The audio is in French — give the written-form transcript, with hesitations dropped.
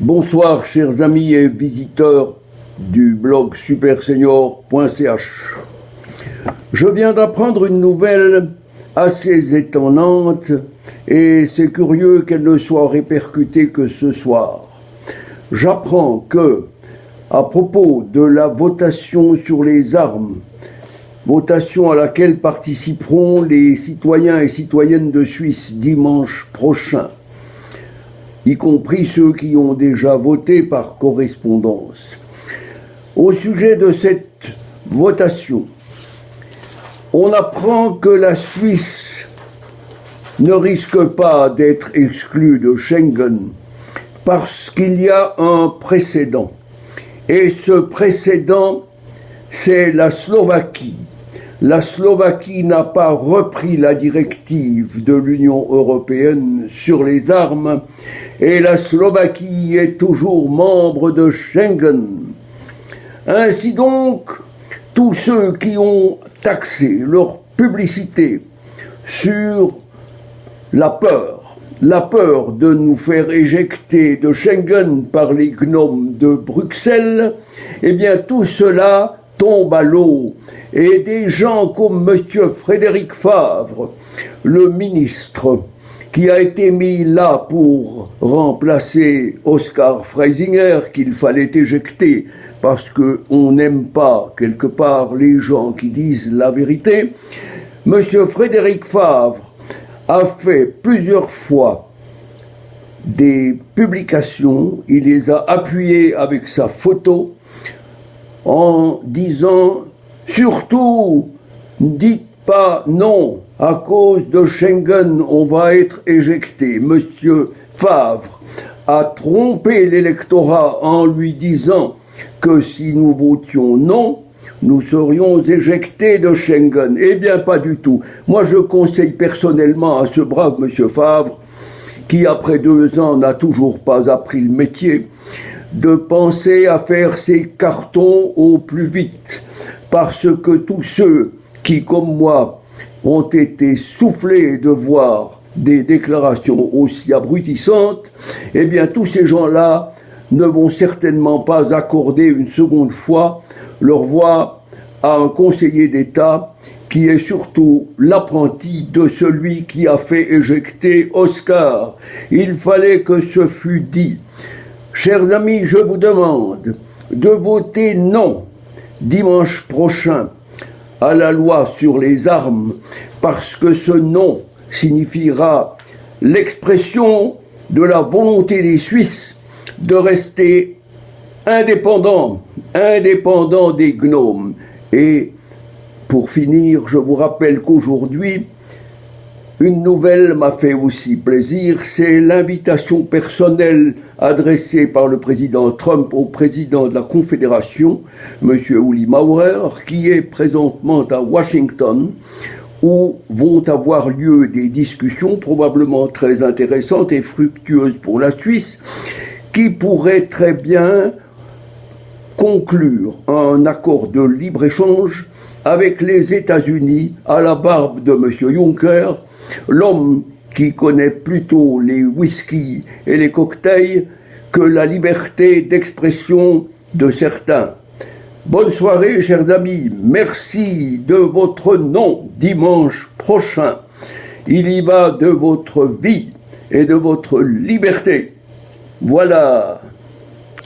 Bonsoir chers amis et visiteurs du blog supersenior.ch. Je viens d'apprendre une nouvelle assez étonnante et c'est curieux qu'elle ne soit répercutée que ce soir. J'apprends que, à propos de la votation sur les armes, votation à laquelle participeront les citoyens et citoyennes de Suisse dimanche prochain, y compris ceux qui ont déjà voté par correspondance. Au sujet de cette votation, on apprend que la Suisse ne risque pas d'être exclue de Schengen parce qu'il y a un précédent. Et ce précédent, c'est la Slovaquie. La Slovaquie n'a pas repris la directive de l'Union européenne sur les armes et la Slovaquie est toujours membre de Schengen. Ainsi donc, tous ceux qui ont axé leur publicité sur la peur de nous faire éjecter de Schengen par les gnomes de Bruxelles, eh bien tout cela tombe à l'eau. Et des gens comme M. Frédéric Favre, le ministre, qui a été mis là pour remplacer Oskar Freisinger, qu'il fallait éjecter parce qu'on n'aime pas, quelque part, les gens qui disent la vérité. M. Frédéric Favre a fait plusieurs fois des publications, il les a appuyées avec sa photo en disant « Surtout, dites pas non, à cause de Schengen, on va être éjecté. » Monsieur Favre a trompé l'électorat en lui disant que si nous votions non, nous serions éjectés de Schengen. Eh bien, pas du tout. Moi, je conseille personnellement à ce brave monsieur Favre, qui après 2 ans n'a toujours pas appris le métier, de penser à faire ses cartons au plus vite. Parce que tous ceux qui, comme moi, ont été soufflés de voir des déclarations aussi abrutissantes, eh bien, tous ces gens-là ne vont certainement pas accorder une seconde fois leur voix à un conseiller d'État qui est surtout l'apprenti de celui qui a fait éjecter Oskar. Il fallait que ce fût dit. Chers amis, je vous demande de voter non dimanche prochain à la loi sur les armes, parce que ce non signifiera l'expression de la volonté des Suisses de rester indépendants des gnomes. Et pour finir, je vous rappelle qu'aujourd'hui, une nouvelle m'a fait aussi plaisir, c'est l'invitation personnelle adressée par le président Trump au président de la Confédération, M. Uli Maurer, qui est présentement à Washington, où vont avoir lieu des discussions probablement très intéressantes et fructueuses pour la Suisse, qui pourraient très bien conclure un accord de libre-échange avec les États-Unis à la barbe de M. Juncker, l'homme qui connaît plutôt les whisky et les cocktails que la liberté d'expression de certains. Bonne soirée, chers amis. Merci de votre non dimanche prochain. Il y va de votre vie et de votre liberté. Voilà.